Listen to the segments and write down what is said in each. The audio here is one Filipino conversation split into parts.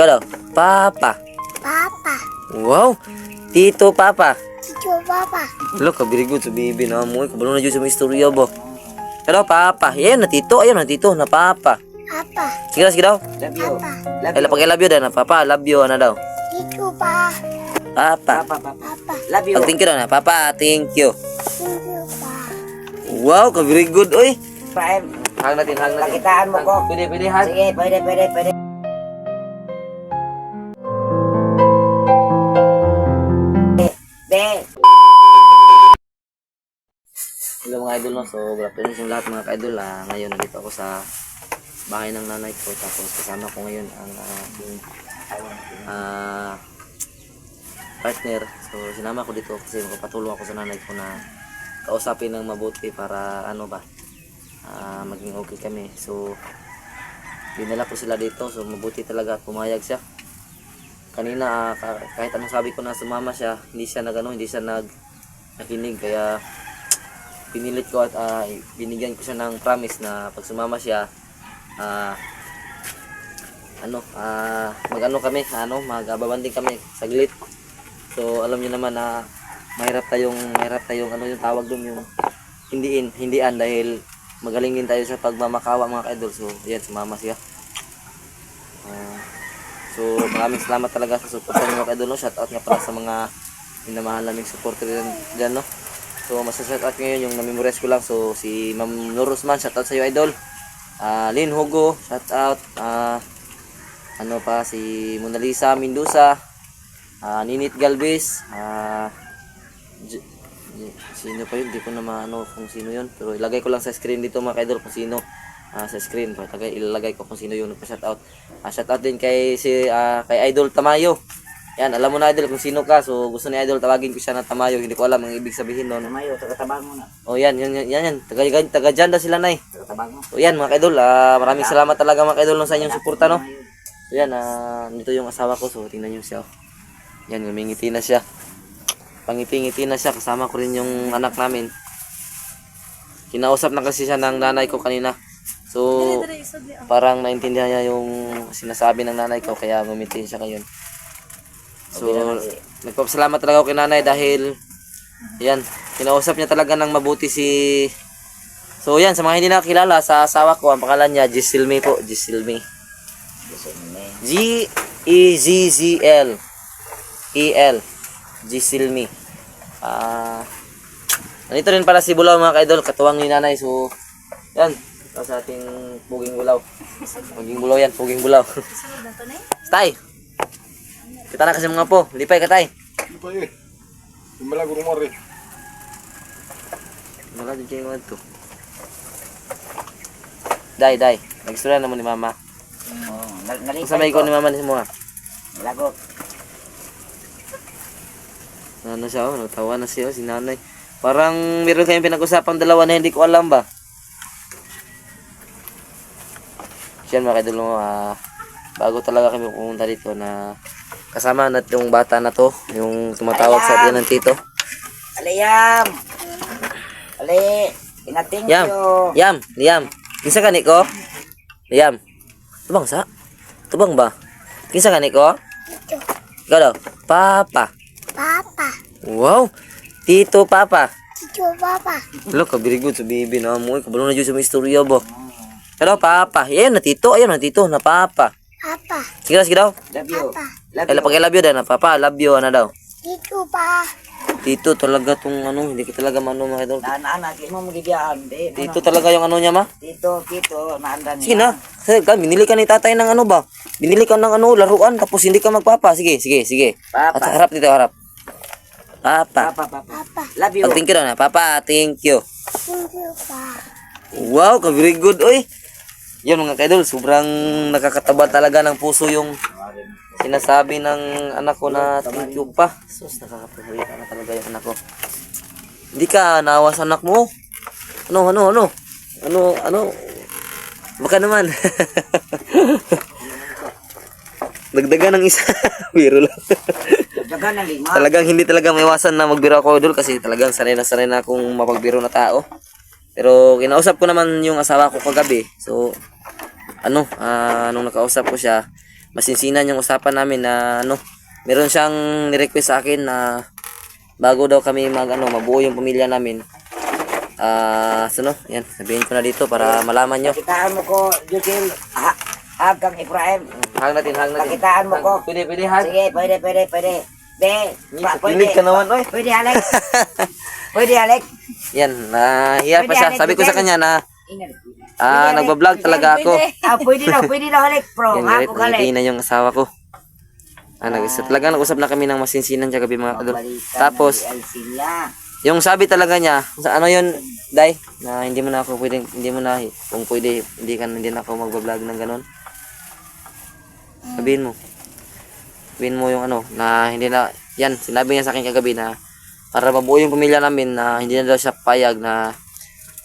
Ikaw daw. Papa. Papa. Wow. Tito Papa. Tito Papa. Look, very good sa bibi na mo. Kabalo na dyan sa mga istorya ba. Ikaw daw, Papa. Ayan na tito. Ayun na tito. Na Papa. Papa. Sige daw. Love you. Papa. Ay, pag I love you daw na. Papa, love you. Ano daw? Tito Pa. Papa. Papa. Papa. Love you. Pag thank you daw na. Papa, thank you. Tito Pa. Wow, ka very good. Uy. Paem. Hang natin. Pakitaan mo ko. Pwede, hang. Sige, pwede. Be. Hello mga idol no. So, good afternoon sa lahat mga ka-idol. Ngayon nandito ako sa bahay ng nanay ko. Tapos kasama ko ngayon ang aking partner. So, sinama ko dito kasi magpapatulong ako sa nanay ko na kausapin ng mabuti para maging okay kami. So, dinala ko sila dito. So, mabuti talaga at pumayag siya. Kanina kahit anong sabi ko na sumama siya, hindi siya nakinig, kaya pinilit ko at binigyan ko siya ng promise na pag sumama siya magbabanding kami saglit. So alam niyo naman na mahirap tayong yung tawag doon, yung hindian dahil magaling din tayo sa pagmamakawa mga ka-idol. So yan, sumama siya. So maraming salamat talaga sa suporta niyo mga ka-idol, no? Shout out nga pala sa mga minamahal naming supporter dyan, no? So masashout out ngayon yung namemorize ko lang. So si Ma'am Norosman, shout out sa iyo idol. Lynn Hugo, shout out. Si Mona Lisa Mendoza, Ninit Galvez, sino pa yun, hindi ko na maano kung sino yun, pero ilagay ko lang sa screen dito mga ka-idol kung sino. Sa screen ilalagay ko kung sino yung nagpa-shout out. Shout out din kay kay Idol Tamayo. Yan, alam mo na idol kung sino ka. So gusto ni idol tawagin ko siya na Tamayo. Hindi ko alam ang ibig sabihin noon. Tamayo, taga-tabang mo na. Oh, yan. Taga Janda sila nay. Taga-tabang mo. So yan mga idol, maraming salamat talaga mga idol sa inyong suporta, no. So yan, dito yung asawa ko. So tingnan niyo siya. Yan, ngumingiti na siya. Pangiti-ngiti na siya. Kasama ko rin yung anak namin. Kinausap na kasi siya ng nanay ko kanina. So, parang naintindihan niya yung sinasabi ng nanay ko, kaya ngumiti siya ngayon. So, nagpapasalamat talaga ako kay nanay dahil, yan, kinausap niya talaga ng mabuti So, yan, sa mga hindi nakakilala, sa asawa ko, ang pangalan niya, Gisilmi po, Gisilmi. G-E-Z-Z-L-E-L, Gisilmi. Nandito rin pala si Bulaw mga ka-idol, katuwang ni nanay. So, yan. Ito sa ating puging bulaw. Puging bulaw yan, puging bulaw. Tay! Kita na kasi mga po. Lipay ka, tay. Lipay eh. Malago rumore. Malago dyan yung ito. Day. Nag-istorya naman ni mama. Nalipay Kasama ko ni mama ni mga. Malago. Ano siya, natawa na siya, si nanay. Parang meron kayong pinag-usapang dalawa na hindi ko alam ba? Yan mga kaidol, bago talaga kami pumunta dito na kasama natin yung bata na to, yung tumatawag sa atin ng tito. Aliyam! Ali! Inating yo! Yam! Kinsa kani ko? Yam! Tubang sa? Tubang ba? Kinsa kani ko? Ikaw daw? Papa! Papa. Wow! Tito Papa! Tito Papa. Look, very good sa bibi na mo. Kabalo na dyan sa mga istorya ba? Hello, Papa. Ayun na tito, na Papa. Papa. Sige daw. Love you. Papa. Pag I love you daw na Papa, love you, ano daw. Tito Pa. Tito talaga tong hindi ko talaga mga idol. Anak, di mo magigiyaan. Tito talaga yung niya ma. Tito, naandan niya. Sige na. Kasi binili ka ni tatay ng ba? Binili ka ng laruan tapos hindi ka magpapa. Sige. Papa. At harap dito, harap. Papa. Papa. Papa. Love you. Pag thank you daw na. Papa, thank you. Tito Pa. Wow, very good, oy. Yan mga kaidol, sobrang nakakataba talaga ng puso yung sinasabi ng anak ko na thank you pa. Sus, nakakapagawin na talaga yung anak ko. Hindi ka naawa sa anak mo? Ano? Baka naman. Dagdagan ng isa. Biro lang. Dagdagan ng 5. Talagang hindi talaga maiwasan na magbiro ako idol kasi talagang sanay na akong mapagbiro na tao. Pero kinausap ko naman yung asawa ko kagabi. So nung nakausap ko siya, masinsinan yung usapan namin na ano, meron siyang ni-request sa akin na bago daw kami mabuo yung pamilya namin. So no, yan, sabihin ko na dito para malaman nyo. Pakitaan mo ko, Judil. Kang Efraim. Hang natin. Pakitaan mo ko. Pwede, hang. Sige, pwede. Be, Kilig ka naman, oy. Pwede, Alex. Pwede, Alex. Yan, nahiya pa siya. Sabi ko sa kanya na nagbablog talaga ako. Pwede na, Alex, bro. Yan, Ako, Alex. ngiti na yung asawa ko. Talaga nag-usap na kami ng masinsinan siya gabi mga kadol. Tapos, yung sabi talaga niya, sa ano yun, Day, na hindi mo na ako pwedeng, hindi mo na, kung pwede, hindi na ako magbablog ng ganon. Sabihin mo yung ano, na hindi na, yan, sinabi niya sa akin kagabi na para mabuo yung pamilya namin na hindi na daw siya payag na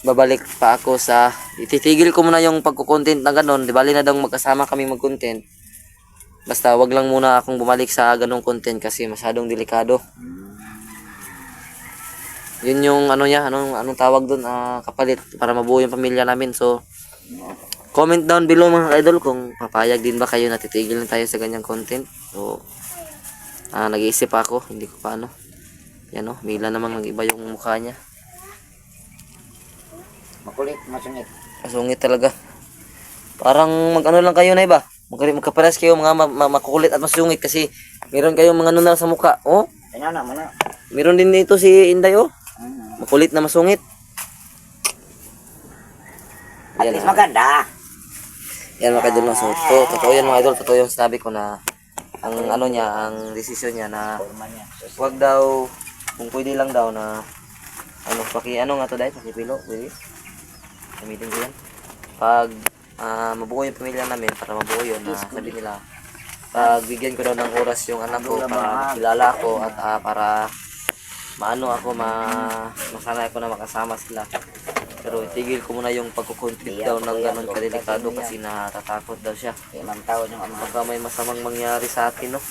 babalik pa ako sa, ititigil ko muna yung pagkukontent na ganon, di bali na daw magkasama kami mag-content. Basta wag lang muna akong bumalik sa ganong content kasi masyadong delikado. Yun yung ano niya, anong tawag doon, kapalit para mabuo yung pamilya namin. So, comment down below mga idol kung papayag din ba kayo na titigil na tayo sa ganyang content. So, nag-iisip ako, hindi ko pa ano. Yan o, bigla namang nag-iba yung mukha niya. Makulit, masungit. Masungit talaga. Parang mag-ano lang kayo na iba. Magkaparas kayo mga makukulit at masungit kasi meron kayong mga nunal sa mukha. Oh, Ano na. meron din dito si Inday oh. Makulit na masungit. At least maganda. Yan mga idol, so totoo yan mga idol, totoo yung sinabi ko na ang ano niya, ang desisyon niya na wag daw, kung pwede lang daw na ano nga to dahil, pakipilo, pwede. Gamitin ko yan. Pag mabuo yung pamilya namin, para mabuo yun, sabi nila, pag bigyan ko daw ng oras yung anak ko para makilala ako at para masanay ako na makasama sila. Pero itigil ko muna yung pagkukontent daw ng ganun kadelikado kasi natatakot daw siya. Tawad yung ama. Baka may masamang mangyari sa atin, no?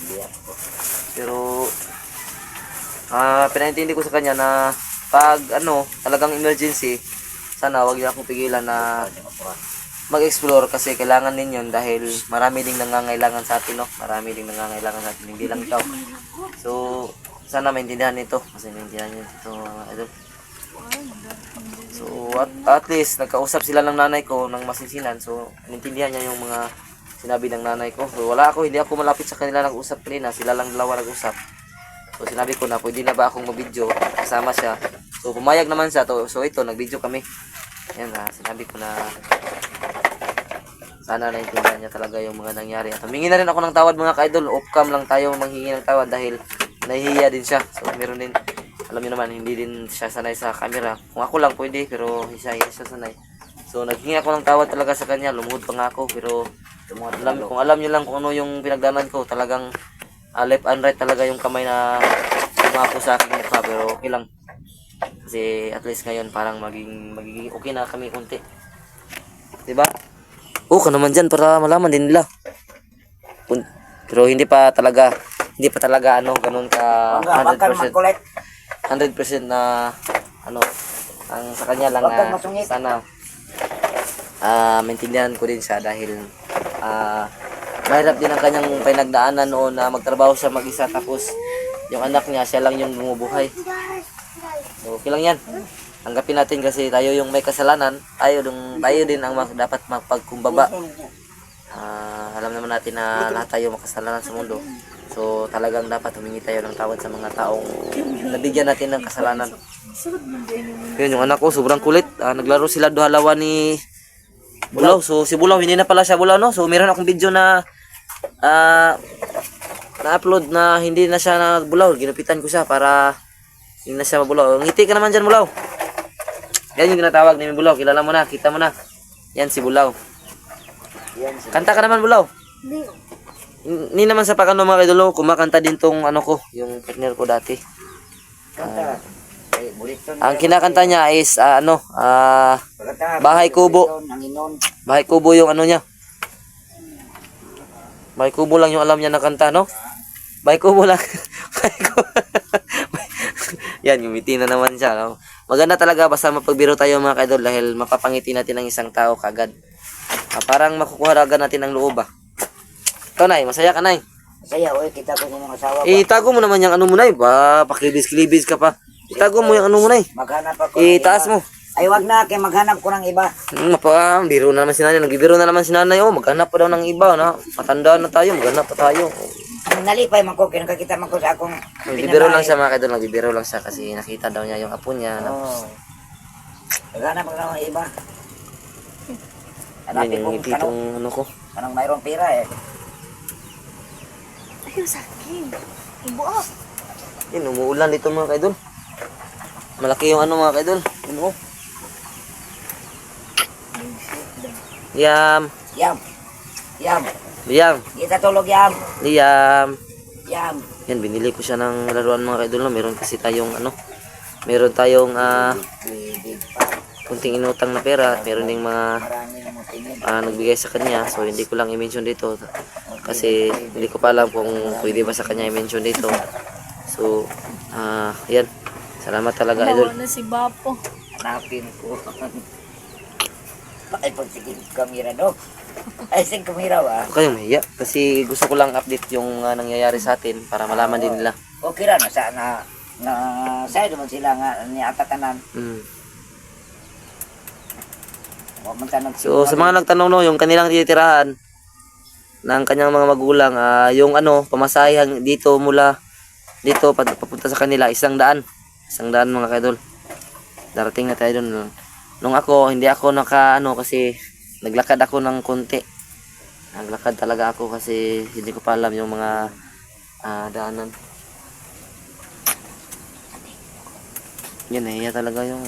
Pero, pinaintindi ko sa kanya na pag talagang emergency, sana wag niya akong pigilan na mag-explore kasi kailangan din yun dahil marami ding nangangailangan sa atin, no? Marami ding nangangailangan sa atin, hindi lang ikaw. So, sana maintindihan nito kasi maintindihan nyo ito mga idol. So at least nagkausap sila ng nanay ko ng masinsinan, so maintindihan niya yung mga sinabi ng nanay ko. So hindi ako malapit sa kanila nag-usap kanina, sila lang dalawa nag-usap. So sinabi ko na pwede na ba akong mag-video kasama siya. So pumayag naman siya, so ito nag-video kami. Yan sinabi ko na sana naintindihan niya talaga yung mga nangyari. At humingi na rin ako ng tawad mga ka-idol, off-cam lang tayo manghingi ng tawad dahil nahihiya din siya. So meron din, alam niyo naman, hindi din siya sanay sa camera. Kung ako lang pwede, pero siya sanay. So naghingi ako ng tawad talaga sa kanya, lumuhod pa nga ako, pero kung alam niyo lang kung ano yung pinagdanan ko, talagang left and right talaga yung kamay na tumapo sa aking mukha, pero okay lang. Kasi at least ngayon parang magiging okay na kami konti. 'Di ba? Ka naman dyan para malaman din nila. Pero hindi pa talaga ganun ka 100% na ang sa kanya lang na sana maintindihan ko din siya dahil mahirap din ang kanyang pinagdaanan noon na magtrabaho siya mag-isa tapos yung anak niya siya lang yung bumubuhay. So okay lang yan. Tanggapin natin kasi tayo yung may kasalanan, tayo din ang dapat magpagkumbaba. Alam naman natin na lahat tayo makasalanan sa mundo. So talagang dapat humingi tayo ng tawad sa mga taong nabigyan natin ng kasalanan. Yun yung anak ko, sobrang kulit. Naglaro sila duhalawa ni Bulaw. So si Bulaw, hindi na pala siya Bulaw, no? So meron akong video na na-upload na hindi na siya nagbulaw. Ginupitan ko siya para hindi na siya mabulaw. Ngiti ka naman dyan, Bulaw. Yan yung tinatawag ni Bulaw. Kilala mo na, kita mo na. Yan si Bulaw. Kanta ka naman, Bulaw. Hindi naman sa pakano mga idolo, kumakanta din tong ko, yung partner ko dati. Ang kinakanta niya is Bahay Kubo. Bahay Kubo yung niya. Bahay Kubo lang yung alam niya na kanta, no? Bahay Kubo lang. Yan, ngumiti na naman siya, no? Maganda talaga basta mapagbiro tayo mga kaidol dahil mapapangiti natin ang isang tao kagad. Parang makukuha agad natin ang loob Ikaw, Nay, masaya ka, Nay. Masaya, oy, kita ko yung asawa ko. Itago mo naman yung ano mo, Nay. Ba, pakilibis-kilibis ka pa. Itago mo yung ano mo, Nay. Maghanap ako ng Itaas iba. mo. Ay, wag na, kaya maghanap ko ng iba. Biro na naman si nanay. Nagbibiro na naman si nanay. Oh, maghanap pa daw ng iba. Na. Matanda na tayo. Maghanap pa tayo. Nalipay man ko, kaya nakakita man ko sa akong Nagbibiro lang siya mga kaidol. Nagbibiro lang siya kasi nakita daw niya yung apo niya. Na, Oo. Maghanap ko ng iba. yan Hanapin yung ko ngiti itong ano ko. anong mayroong pira eh. Ayaw sa akin. Ibuo. Yan, umuulan dito mga kaidol. Malaki yung ano mga kaidol. Yun oh. Yam. Yam. Yam. Liam. Kita tulog yam. Liam. Yam. Yan, binili ko siya ng laruan mga kaidol. No? Meron kasi tayong ano. Meron tayong Pwede pa. kunting inutang na pera. Meron ding mga Marami na mo tingin. nagbigay sa kanya. So, hindi ko lang i-mention dito. Kasi hindi ko pa alam kung pwede ba sa kanya i-mention dito. So, yan. Salamat talaga, idol. Nawa na si Bapo. Hanapin ko. Ay, pagsigil kamera do. Ay, sing kamera ba? Huwag kayong mahiya. Kasi gusto ko lang update yung nangyayari sa atin para malaman din nila. Okay ra na sa na sa'yo naman sila nga ni atatanan. Huwag man tanong So, sa mga nagtanong no, yung kanilang titirahan ng kanyang mga magulang, yung ano, pamasahe dito mula dito papunta sa kanila, 100. 100 mga kaidol. Darating na tayo doon. Nung ako, hindi ako kasi naglakad ako ng konti. Naglakad talaga ako kasi hindi ko pa alam yung mga daanan. Yan, nahiya talaga yung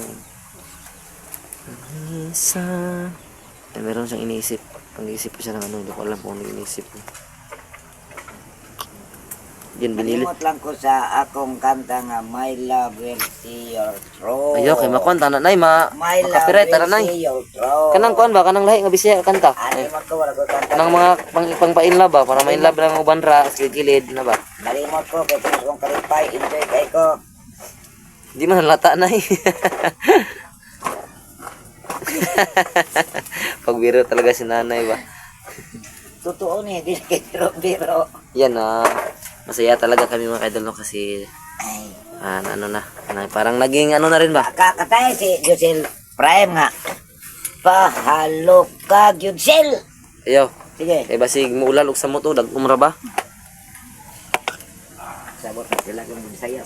isa. Meron siyang iniisip. Pag-iisip ko siya ng ano, hindi ko alam kung ano iniisip niya. Yan, binili. Nalimot lang ko sa akong kanta nga My Love Will See Your Throne. Ayaw, kay makuha, tanah, nay, My Love makapiret, Will tanah, nay. See Your Throne. Kanang kuan ba? Kanang lahi nga bisaya kanta. Ano yung magkawala ko kanta? Kanang mga pang-painlove ba? Para ma-inlove lang ng ubanra, sa kilid na ba? Nalimot ko, kaya pinis kong kalipay, enjoy kay ko. Hindi man halata, nay. Pagbiro talaga si nanay ba? Totoo ni, di kay biro-biro. Yan, masaya talaga kami mga kaidol no, kasi Ay, parang naging ano na rin ba? kakatay si Josel Prime nga. Pahalo ka, Josel. Ayaw, Sige, basig mo ulan og sa moto, dag-umra ba? sabot na sila kung Bisaya.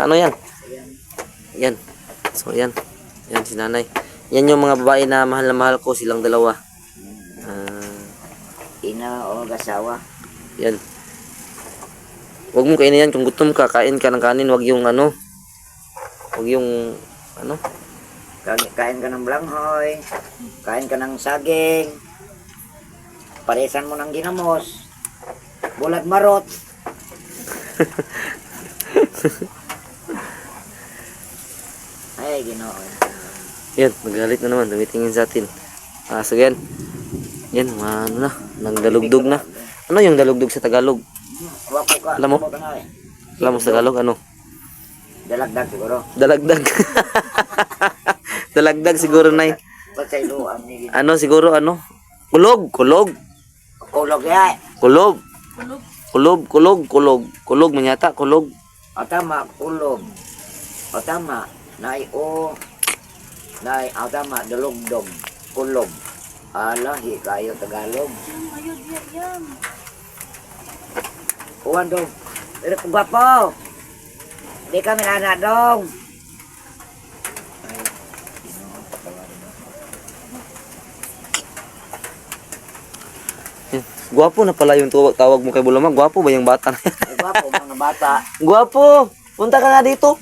Ano yan? Yan. So yan. Yan si nanay. Yan yung mga babae na mahal ko, silang dalawa. Ina o gasawa. Yan. Huwag mo kainin yan. Kung gutom ka, kain ka ng kanin. Huwag yung ano. Huwag yung ano. Kain ka ng blanghoy. Kain ka ng saging. Paresan mo ng ginamos. Bulat marot. Ay, Ginoo. Yan. Magalit na naman. Tumitingin sa atin. So yan. Yan. Ano na. Nagdalugdog na. Ano yung dalugdog sa Tagalog? Wapo ka. Alam mo? Wapo ka na eh. Alam mo sa Tagalog ano? Dalagdag siguro. Dalagdag. Dalagdag siguro, nay. Ba't sa iluan ni Ano siguro ano? Kulog. Kulog ya. Kulog. Kulog manyata, kulog. O tama, kulog. O tama, nai o. Nai, o tama, dalugdog. Kulog. Alahi kayo Tagalog. Ayun, yan. Uwan dong. Pero kung gwapo. Di kami anak dong. Gwapo na pala yung tawag mo kay Bulamag. Gwapo ba yung bata? Gwapo mga bata. Gwapo! Punta ka nga dito.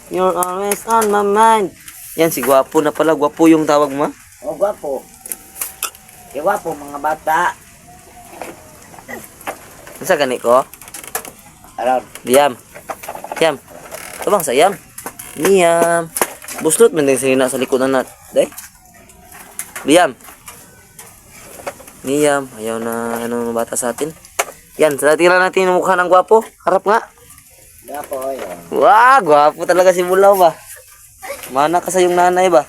You're always on my mind. Yan, si Gwapo na pala. Gwapo yung tawag mo, ha? O gwapo. Di gwapo mga bata. Nasa gani ko? Alam. Diam. Diam. Ito bang sa Yam? Diam. Buslot man din sinina sa likod na nat. Day? Diam. Diam. Ayaw na ano bata sa atin. Yan, tira natin yung mukha ng Gwapo. Harap nga. Gwapo yun. Wah, gwapo talaga si Bulaw ba? Mana ka sa yung nanay ba?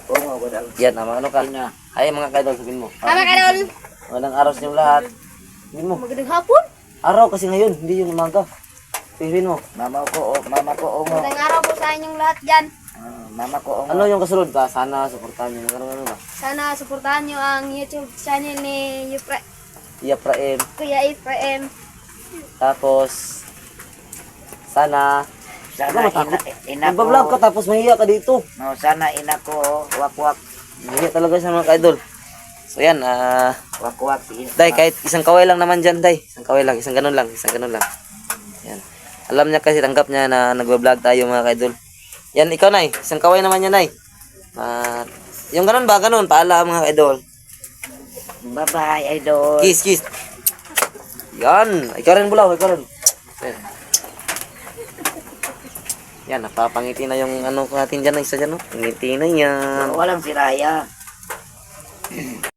Oo nga, idol. Yan, ano ka? Ina. Ay, mga kaidol, sabihin mo. Tama ka doon. Magandang araw sa inyong lahat. Sabihin mo. Magandang hapon. Araw kasi ngayon, hindi yung umaga. Sabihin mo. Mama ko o mo. Magandang araw po sa inyong lahat dyan. Mama ko o mo. Ano yung kasunod ka? Sana suportahan nyo. Ano ba? Sana suportahan nyo ang YouTube channel ni Efraim. Kuya Efraim. Tapos, sana, Sana ina ko. magbablog ka tapos mahiya ka dito. No, sana ina ko wak-wak. Mahiya talaga siya mga kaidol. So yan, Wak-wak si ina. Day, kahit isang kaway lang naman dyan, Day. Isang kaway lang, isang ganun lang. Yan. Alam niya kasi, tanggap niya na nagbablog tayo mga kaidol. Yan, ikaw, Nay. Isang kaway naman yan, Nay. Yung ganun ba? Ganun, paalam mga kaidol. Bye-bye, idol. Kiss, kiss. Yan. Ikaw rin, Bulaw. Ikaw rin. Yan, napapangiti na yung ano natin dyan. Isa dyan, no? Ngiti na yan. Walang siraya.